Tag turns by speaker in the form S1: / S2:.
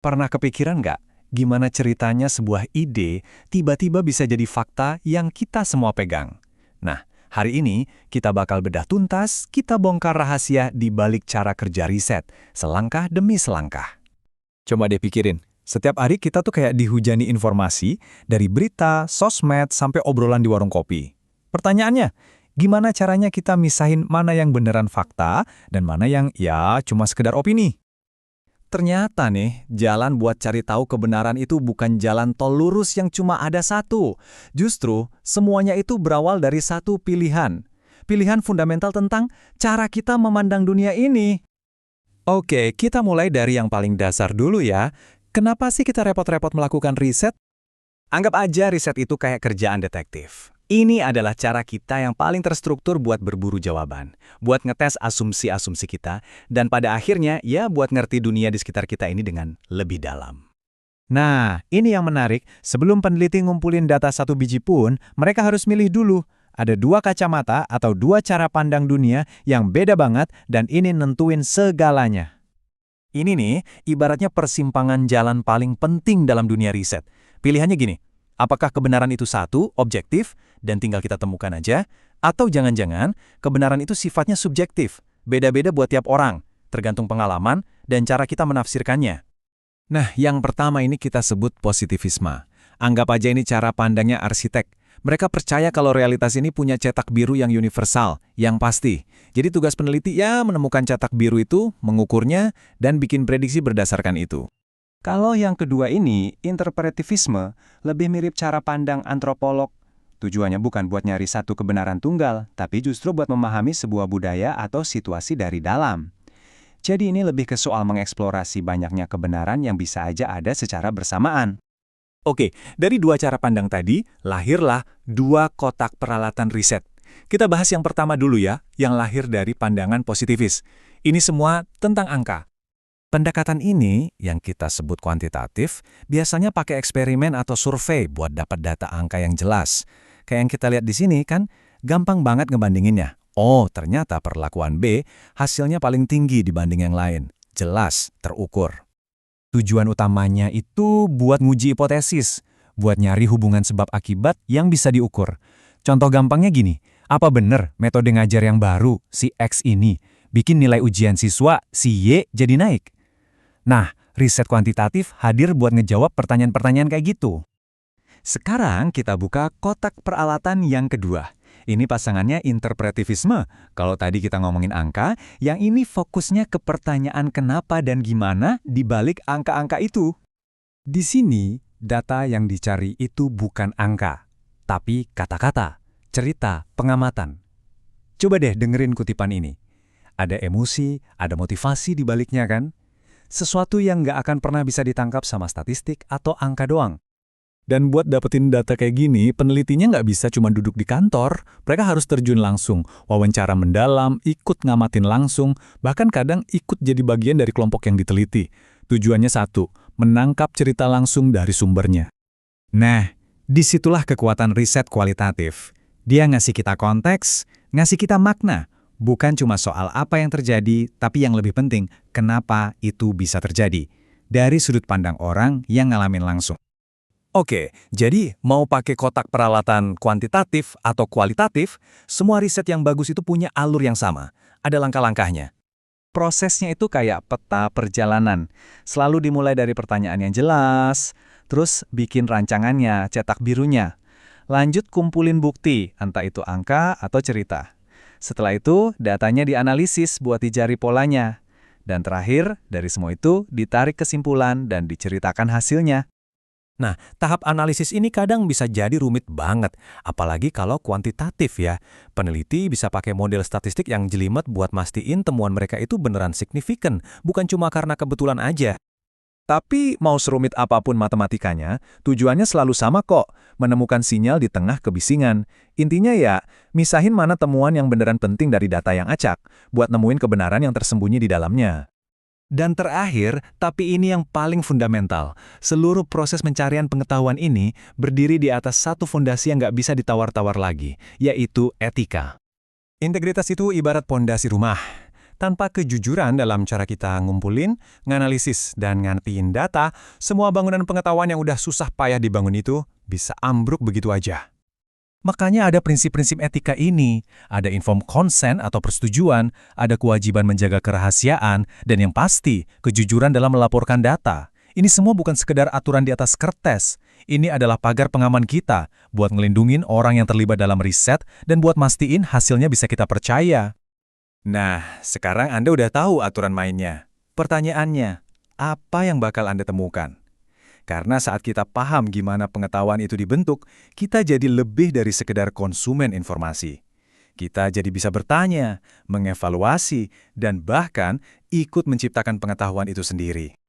S1: Pernah kepikiran nggak, gimana ceritanya sebuah ide tiba-tiba bisa jadi fakta yang kita semua pegang? Nah, hari ini kita bakal bedah tuntas, kita bongkar rahasia di balik cara kerja riset, selangkah demi selangkah. Coba deh pikirin, setiap hari kita tuh kayak dihujani informasi, dari berita, sosmed, sampai obrolan di warung kopi. Pertanyaannya, gimana caranya kita misahin mana yang beneran fakta, dan mana yang ya cuma sekedar opini? Ternyata nih, jalan buat cari tahu kebenaran itu bukan jalan tol lurus yang cuma ada satu. Justru, semuanya itu berawal dari satu pilihan. Pilihan fundamental tentang cara kita memandang dunia ini. Oke, kita mulai dari yang paling dasar dulu ya. Kenapa sih kita repot-repot melakukan riset? Anggap aja riset itu kayak kerjaan detektif. Ini adalah cara kita yang paling terstruktur buat berburu jawaban, buat ngetes asumsi-asumsi kita, dan pada akhirnya ya buat ngerti dunia di sekitar kita ini dengan lebih dalam. Nah, ini yang menarik. Sebelum peneliti ngumpulin data satu biji pun, mereka harus milih dulu. Ada dua kacamata atau dua cara pandang dunia yang beda banget dan ini nentuin segalanya. Ini nih, ibaratnya persimpangan jalan paling penting dalam dunia riset. Pilihannya gini, apakah kebenaran itu satu, objektif, dan tinggal kita temukan aja, atau jangan-jangan kebenaran itu sifatnya subjektif, beda-beda buat tiap orang, tergantung pengalaman dan cara kita menafsirkannya. Nah, yang pertama ini kita sebut positivisme. Anggap aja ini cara pandangnya arsitek. Mereka percaya kalau realitas ini punya cetak biru yang universal, yang pasti. Jadi tugas peneliti ya menemukan cetak biru itu, mengukurnya, dan bikin prediksi berdasarkan itu. Kalau yang kedua ini, interpretivisme, lebih mirip cara pandang antropolog. Tujuannya bukan buat nyari satu kebenaran tunggal, tapi justru buat memahami sebuah budaya atau situasi dari dalam. Jadi ini lebih ke soal mengeksplorasi banyaknya kebenaran yang bisa aja ada secara bersamaan. Oke, dari dua cara pandang tadi, lahirlah dua kotak peralatan riset. Kita bahas yang pertama dulu ya, yang lahir dari pandangan positivis. Ini semua tentang angka. Pendekatan ini, yang kita sebut kuantitatif, biasanya pakai eksperimen atau survei buat dapat data angka yang jelas. Kayak yang kita lihat di sini kan, gampang banget ngebandinginnya. Oh, ternyata perlakuan B hasilnya paling tinggi dibanding yang lain. Jelas, terukur. Tujuan utamanya itu buat nguji hipotesis, buat nyari hubungan sebab akibat yang bisa diukur. Contoh gampangnya gini, apa benar metode ngajar yang baru, si X ini, bikin nilai ujian siswa, si Y jadi naik? Nah, riset kuantitatif hadir buat ngejawab pertanyaan-pertanyaan kayak gitu. Sekarang kita buka kotak peralatan yang kedua. Ini pasangannya interpretivisme. Kalau tadi kita ngomongin angka, yang ini fokusnya ke pertanyaan kenapa dan gimana di balik angka-angka itu. Di sini, data yang dicari itu bukan angka, tapi kata-kata, cerita, pengamatan. Coba deh dengerin kutipan ini. Ada emosi, ada motivasi di baliknya kan? Sesuatu yang nggak akan pernah bisa ditangkap sama statistik atau angka doang. Dan buat dapetin data kayak gini, penelitinya nggak bisa cuma duduk di kantor. Mereka harus terjun langsung, wawancara mendalam, ikut ngamatin langsung, bahkan kadang ikut jadi bagian dari kelompok yang diteliti. Tujuannya satu, menangkap cerita langsung dari sumbernya. Nah, disitulah kekuatan riset kualitatif. Dia ngasih kita konteks, ngasih kita makna. Bukan cuma soal apa yang terjadi, tapi yang lebih penting, kenapa itu bisa terjadi. Dari sudut pandang orang yang ngalamin langsung. Oke, jadi mau pakai kotak peralatan kuantitatif atau kualitatif, semua riset yang bagus itu punya alur yang sama. Ada langkah-langkahnya. Prosesnya itu kayak peta perjalanan. Selalu dimulai dari pertanyaan yang jelas, terus bikin rancangannya, cetak birunya. Lanjut kumpulin bukti, entah itu angka atau cerita. Setelah itu, datanya dianalisis buat dicari polanya. Dan terakhir, dari semua itu ditarik kesimpulan dan diceritakan hasilnya. Nah, tahap analisis ini kadang bisa jadi rumit banget, apalagi kalau kuantitatif ya. Peneliti bisa pakai model statistik yang jelimet buat mastiin temuan mereka itu beneran signifikan, bukan cuma karena kebetulan aja. Tapi mau serumit apapun matematikanya, tujuannya selalu sama kok, menemukan sinyal di tengah kebisingan. Intinya ya, misahin mana temuan yang beneran penting dari data yang acak, buat nemuin kebenaran yang tersembunyi di dalamnya. Dan terakhir, tapi ini yang paling fundamental, seluruh proses pencarian pengetahuan ini berdiri di atas satu fondasi yang nggak bisa ditawar-tawar lagi, yaitu etika. Integritas itu ibarat pondasi rumah. Tanpa kejujuran dalam cara kita ngumpulin, nganalisis, dan ngertiin data, semua bangunan pengetahuan yang udah susah payah dibangun itu bisa ambruk begitu aja. Makanya ada prinsip-prinsip etika ini, ada informed consent atau persetujuan, ada kewajiban menjaga kerahasiaan, dan yang pasti, kejujuran dalam melaporkan data. Ini semua bukan sekedar aturan di atas kertas. Ini adalah pagar pengaman kita buat ngelindungin orang yang terlibat dalam riset dan buat mastiin hasilnya bisa kita percaya. Nah, sekarang Anda udah tahu aturan mainnya. Pertanyaannya, apa yang bakal Anda temukan? Karena saat kita paham gimana pengetahuan itu dibentuk, kita jadi lebih dari sekedar konsumen informasi. Kita jadi bisa bertanya, mengevaluasi, dan bahkan ikut menciptakan pengetahuan itu sendiri.